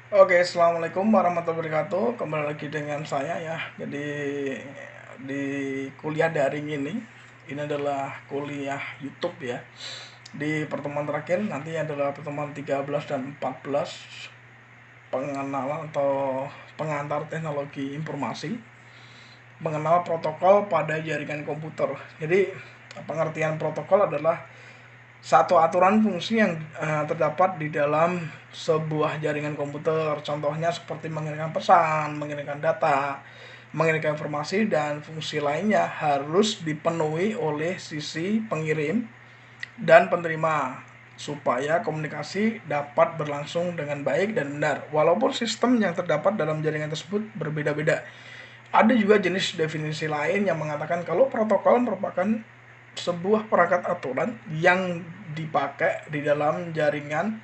Oke, assalamualaikum warahmatullahi wabarakatuh. Kembali lagi dengan saya ya. Jadi di kuliah daring ini adalah kuliah YouTube ya. Di pertemuan terakhir nanti adalah pertemuan 13 dan 14 pengenalan atau pengantar teknologi informasi, mengenal protokol pada jaringan komputer. Jadi pengertian protokol adalah satu aturan fungsi yang terdapat di dalam sebuah jaringan komputer. Contohnya seperti mengirimkan pesan, mengirimkan data, mengirimkan informasi, dan fungsi lainnya harus dipenuhi oleh sisi pengirim dan penerima supaya komunikasi dapat berlangsung dengan baik dan benar. Walaupun sistem yang terdapat dalam jaringan tersebut berbeda-beda. Ada juga jenis definisi lain yang mengatakan kalau protokol merupakan sebuah perangkat aturan yang dipakai di dalam jaringan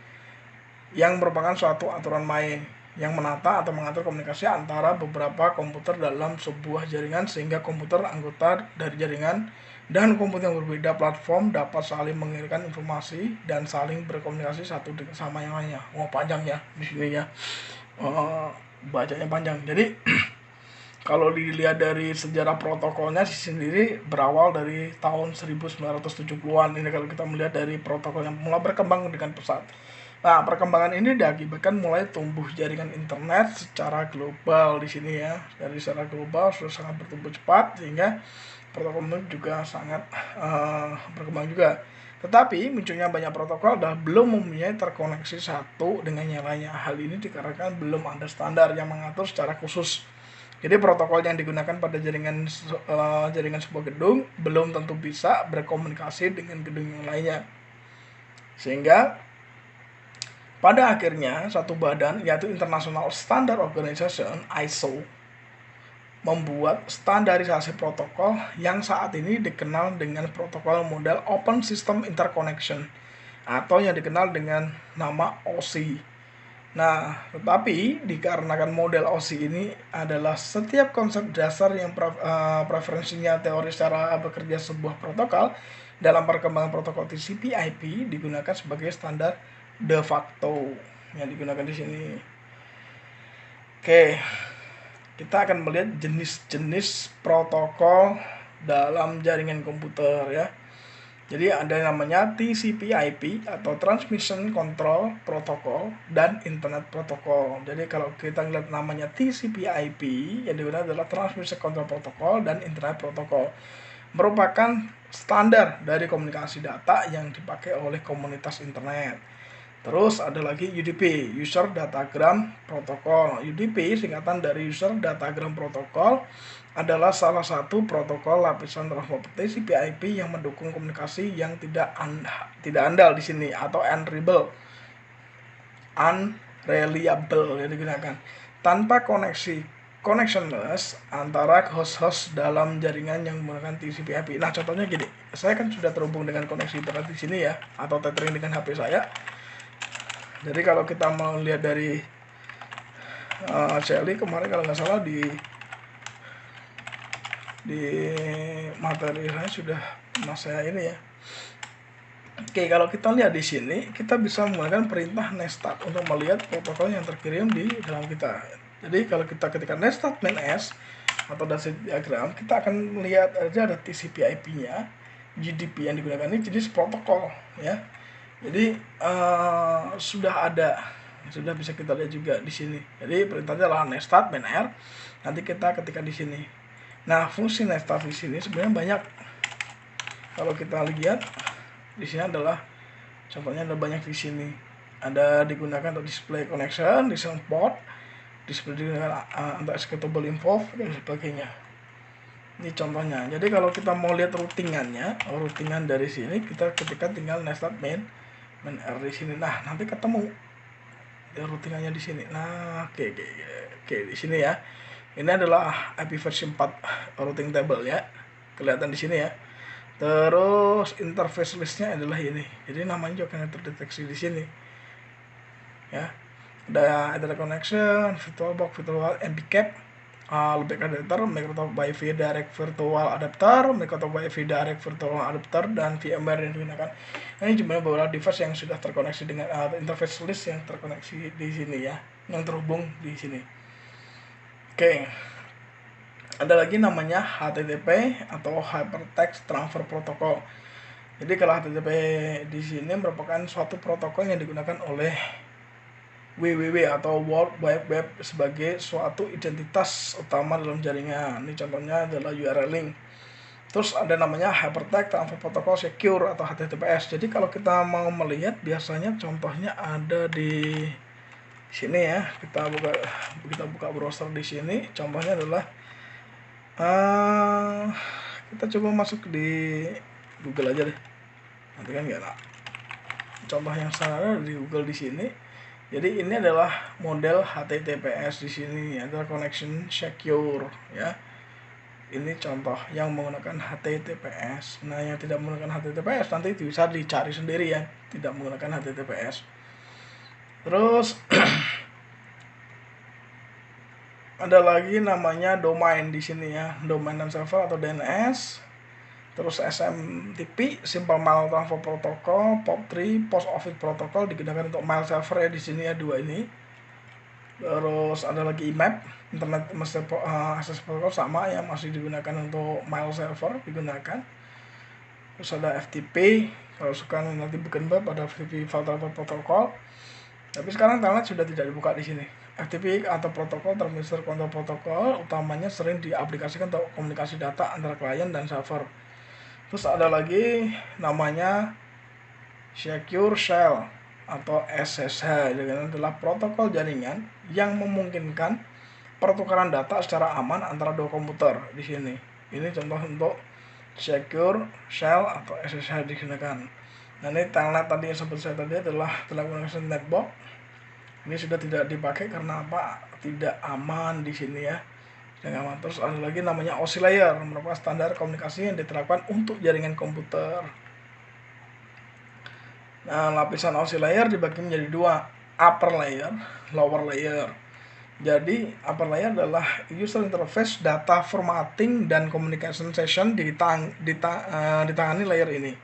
yang merupakan suatu aturan main yang menata atau mengatur komunikasi antara beberapa komputer dalam sebuah jaringan sehingga komputer anggota dari jaringan dan komputer yang berbeda platform dapat saling mengirimkan informasi dan saling berkomunikasi satu sama yang lainnya. Wah, panjang ya di sini ya. Uh, Bacanya panjang. Jadi kalau dilihat dari sejarah protokolnya sendiri berawal dari tahun 1970-an. Ini kalau kita melihat dari protokol yang mulai berkembang dengan pesat. Nah, perkembangan ini diakibatkan mulai tumbuh jaringan internet secara global di sini ya. Dari secara global sudah sangat bertumbuh cepat sehingga protokol itu juga sangat berkembang juga. Tetapi munculnya banyak protokol adalah belum mempunyai terkoneksi satu dengan yang lainnya. Hal ini dikarenakan belum ada standar yang mengatur secara khusus. Jadi protokol yang digunakan pada jaringan sebuah gedung belum tentu bisa berkomunikasi dengan gedung yang lainnya. Sehingga pada akhirnya satu badan yaitu International Standard Organization (ISO) membuat standarisasi protokol yang saat ini dikenal dengan protokol model Open System Interconnection atau yang dikenal dengan nama OSI. Nah, tetapi dikarenakan model OSI ini adalah setiap konsep dasar yang preferensinya teori secara bekerja sebuah protokol dalam perkembangan protokol TCP/IP digunakan sebagai standar de facto yang digunakan di sini. Oke, kita akan melihat jenis-jenis protokol dalam jaringan komputer ya. Jadi ada namanya TCP/IP atau Transmission Control Protocol dan Internet Protocol. Jadi kalau kita lihat namanya TCP/IP yang digunakan adalah Transmission Control Protocol dan Internet Protocol. Merupakan standar dari komunikasi data yang dipakai oleh komunitas internet. Terus ada lagi UDP, User Datagram Protocol. UDP singkatan dari User Datagram Protocol adalah salah satu protokol lapisan transport TCP/IP yang mendukung komunikasi yang tidak andal di sini atau unreliable yang digunakan tanpa connectionless antara host-host dalam jaringan yang menggunakan TCP/IP. Nah, contohnya gini, saya kan sudah terhubung dengan koneksi internet di sini ya, atau tethering dengan HP saya. Jadi kalau kita mau lihat dari Shelly kemarin kalau nggak salah di materi saya sudah saya ini ya. Oke, kalau kita lihat di sini, kita bisa menggunakan perintah nestat untuk melihat protokol yang terkirim di dalam kita. Jadi kalau kita ketika nestat main s atau dasar diagram, kita akan melihat aja ada TCP/IP-nya, GDP yang digunakan ini jenis protokol ya. Jadi sudah bisa kita lihat juga di sini. Jadi perintahnya adalah nestat main r. Nanti kita ketika di sini. Nah, fungsi nestat di sini sebenarnya banyak. Kalau kita lihat di sini adalah contohnya ada banyak di sini. Ada digunakan untuk display connection, display port, display digunakan untuk executable info dan sebagainya. Ini contohnya. Jadi kalau kita mau lihat routingan dari sini kita ketika tinggal nestat main r di sini. Nah, nanti ketemu routingannya di sini. Nah, oke di sini ya. Ini adalah IP versi 4 routing table ya. Kelihatan di sini ya. Terus interface listnya adalah ini. Jadi namanya juga akan terdeteksi di sini. Ya. Ada Ethernet connection, VirtualBox, virtual MPCAP, lebih adapter, Microsoft Wi-Fi Direct Virtual Adapter, Microsoft Wi-Fi Direct Virtual Adapter, dan VMware yang digunakan. Ini jumlah beberapa device yang sudah terkoneksi dengan interface list yang terkoneksi di sini ya. yang terhubung di sini. Oke, ada lagi namanya HTTP atau Hypertext Transfer Protocol. Jadi kalau HTTP di sini merupakan suatu protokol yang digunakan oleh WWW atau World Wide Web sebagai suatu identitas utama dalam jaringan. Ini contohnya adalah URL link. Terus ada namanya Hypertext Transfer Protocol Secure atau HTTPS. Jadi kalau kita mau melihat biasanya contohnya ada di sini ya. Kita buka browser di sini. Contohnya adalah kita coba masuk di Google aja deh. Nanti kan nggak ada. Contoh yang sana di Google di sini. Jadi ini adalah model HTTPS di sini, adalah connection secure ya. Ini contoh yang menggunakan HTTPS. Nah, yang tidak menggunakan HTTPS nanti bisa dicari sendiri ya, tidak menggunakan HTTPS. Terus ada lagi namanya domain di sini ya, domain name server atau DNS. Terus SMTP, Simple Mail Transfer Protocol, POP3, Post Office Protocol digunakan untuk mail server ya di sini ya, dua ini. Terus ada lagi IMAP, Internet Access Protocol sama yang masih digunakan untuk mail server digunakan. Terus ada FTP, kalau suka nanti bikin web ada FTP File Transfer Protocol. Tapi sekarang telnet sudah tidak dibuka di sini. FTP atau protokol transfer control protokol utamanya sering diaplikasikan untuk komunikasi data antara klien dan server. Terus ada lagi namanya Secure Shell atau SSH. Jadi adalah protokol jaringan yang memungkinkan pertukaran data secara aman antara dua komputer di sini. Ini contoh untuk Secure Shell atau SSH digunakan. Nah, ini telnet tadi yang sempat saya tadi adalah telecommunication network. Ini sudah tidak dipakai karena apa? Tidak aman di sini ya. Aman. Terus ada lagi namanya OSI layer, merupakan standar komunikasi yang diterapkan untuk jaringan komputer. Nah, lapisan OSI layer dibagi menjadi dua, upper layer, lower layer. Jadi upper layer adalah user interface, data formatting, dan communication session ditangani layer ini.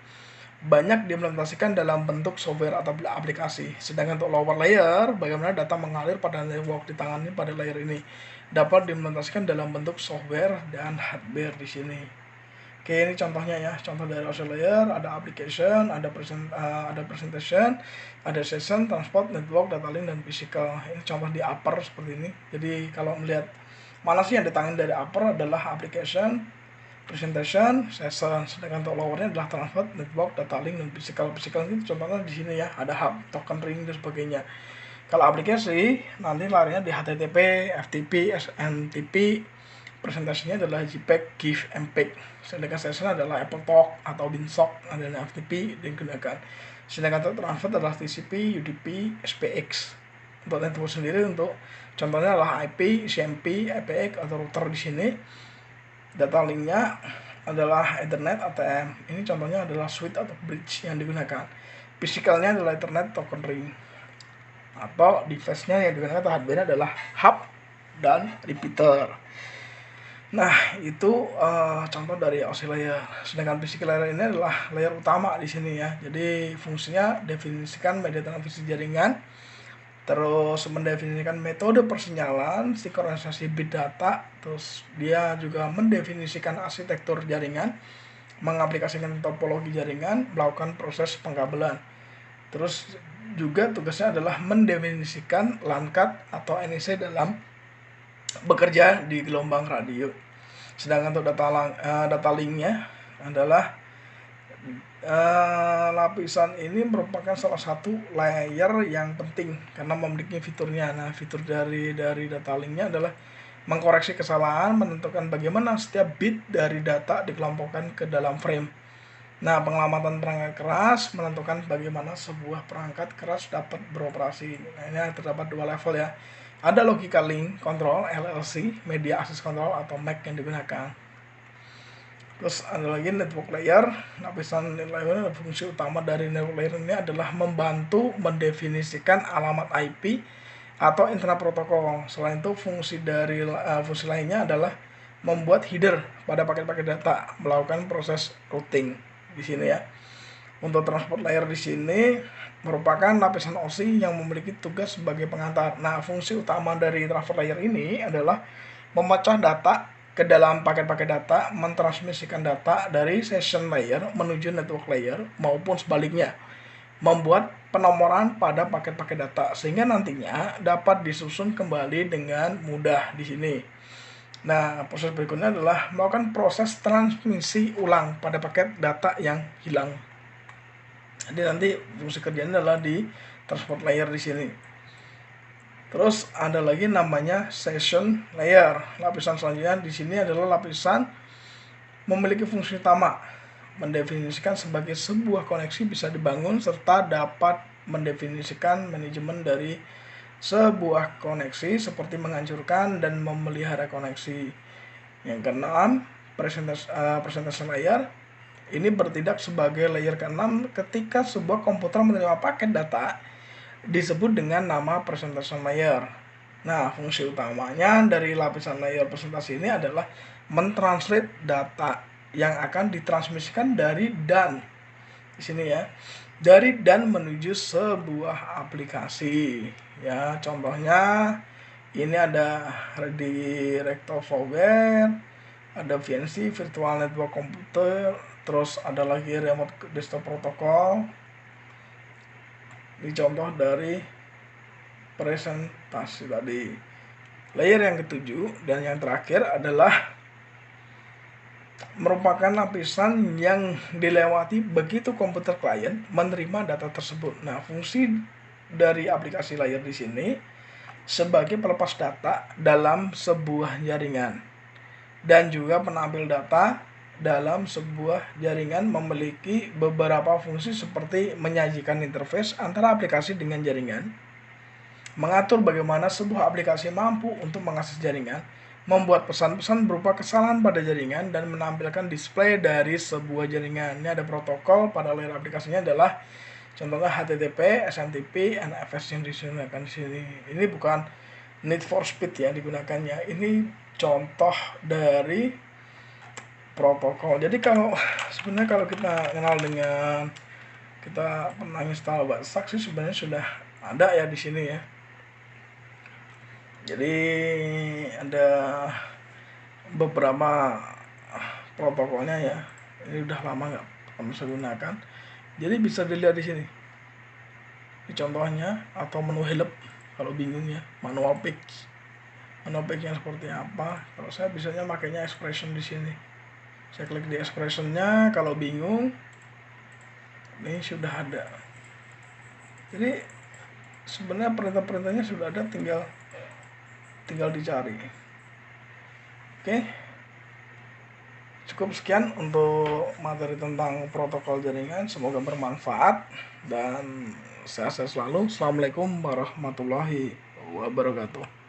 Banyak diimplementasikan dalam bentuk software atau aplikasi. Sedangkan untuk lower layer, bagaimana data mengalir pada network ditangani pada layer ini, dapat diimplementasikan dalam bentuk software dan hardware di sini. Oke, ini contohnya ya, contoh dari OSI layer, ada application, ada presentation, ada session, transport, network, data link, dan physical. Ini contoh di upper seperti ini. Jadi kalau melihat mana sih yang ditangani dari upper adalah application, presentation, session. Sedangkan untuk lowernya adalah transport, network, data link, dan physical. Physical itu contohnya di sini ya, ada hub, token ring, dan sebagainya. Kalau aplikasi nanti larinya di HTTP, FTP, SMTP. Presentasinya adalah JPEG, GIF, MPEG. Sedangkan session adalah AppleTalk atau Beanstalk, adalah FTP digunakan. Sedangkan untuk transfer adalah TCP, UDP, SPX. Untuk network sendiri untuk contohnya adalah IP, CMP, IPX atau router di sini. Data linknya adalah Ethernet, ATM. Ini contohnya adalah switch atau bridge yang digunakan. Physicalnya adalah Ethernet, token ring. Atau device-nya yang digunakan atau hardware adalah hub dan repeater. Nah, itu contoh dari OSI layer. Sedangkan physical layer ini adalah layer utama di sini ya. Jadi fungsinya definisikan media transmisi jaringan, terus mendefinisikan metode persinyalan, sinkronisasi bit data, terus dia juga mendefinisikan arsitektur jaringan, mengaplikasikan topologi jaringan, melakukan proses pengkabelan. Terus juga tugasnya adalah mendefinisikan LAN card atau NIC dalam bekerja di gelombang radio. Sedangkan untuk data linknya adalah lapisan ini merupakan salah satu layer yang penting karena memiliki fiturnya. Nah, fitur dari data linknya adalah mengkoreksi kesalahan, menentukan bagaimana setiap bit dari data dikelompokkan ke dalam frame. Nah, pengelamatan perangkat keras menentukan bagaimana sebuah perangkat keras dapat beroperasi. Nah, ini terdapat dua level ya. Ada logical link control LLC, media access control atau MAC yang digunakan. Terus ada lagi network layer. Lapisan layer ini, fungsi utama dari network layer ini adalah membantu mendefinisikan alamat IP atau internet protokol. Selain itu, fungsi lainnya adalah membuat header pada paket-paket data, melakukan proses routing di sini ya. Untuk transport layer di sini merupakan lapisan OSI yang memiliki tugas sebagai pengantar. Nah, fungsi utama dari transport layer ini adalah memecah data ke dalam paket-paket data, mentransmisikan data dari session layer menuju network layer maupun sebaliknya, membuat penomoran pada paket-paket data sehingga nantinya dapat disusun kembali dengan mudah di sini. Nah, proses berikutnya adalah melakukan proses transmisi ulang pada paket data yang hilang. Jadi nanti fungsi kerjanya adalah di transport layer di sini. Terus ada lagi namanya session layer. Lapisan selanjutnya di sini adalah lapisan memiliki fungsi utama, mendefinisikan sebagai sebuah koneksi bisa dibangun serta dapat mendefinisikan manajemen dari sebuah koneksi seperti menghancurkan dan memelihara koneksi. Yang keenam, presentation layer. Ini bertindak sebagai layer ke-6 ketika sebuah komputer menerima paket data disebut dengan nama presentation layer. Nah, fungsi utamanya dari lapisan layer presentasi ini adalah mentranslate data yang akan ditransmisikan dari dan di sini ya, dari dan menuju sebuah aplikasi. Ya, contohnya ini ada di Rectoverware, ada VNC Virtual Network Computer, terus ada lagi Remote Desktop Protocol. Ini contoh dari presentasi tadi. Layer yang ketujuh dan yang terakhir adalah merupakan lapisan yang dilewati begitu komputer klien menerima data tersebut. Nah, fungsi dari aplikasi layer di sini sebagai pelepas data dalam sebuah jaringan dan juga penampil data dalam sebuah jaringan memiliki beberapa fungsi seperti menyajikan interface antara aplikasi dengan jaringan, mengatur bagaimana sebuah aplikasi mampu untuk mengakses jaringan, membuat pesan-pesan berupa kesalahan pada jaringan, dan menampilkan display dari sebuah jaringan. Ini ada protokol pada layer aplikasinya adalah contohnya HTTP, SMTP, NFS yang digunakan di sini. Ini bukan Need for Speed ya digunakannya. Ini contoh dari protokol. Jadi sebenarnya kalau kita kenal dengan, kita pernah install WhatsApp sih sebenarnya sudah ada ya di sini ya. Jadi ada beberapa protokolnya ya. Ini udah lama nggak pernah saya gunakan. Jadi bisa dilihat di sini. Ini contohnya, atau menu help kalau bingung ya, manual page. Manual page-nya seperti apa? Kalau saya biasanya makainya expression di sini. Saya klik di expression-nya, kalau bingung ini sudah ada. Jadi sebenarnya perintah-perintahnya sudah ada, tinggal dicari. Oke. Cukup sekian untuk materi tentang protokol jaringan. Semoga bermanfaat dan sehat selalu. Assalamualaikum warahmatullahi wabarakatuh.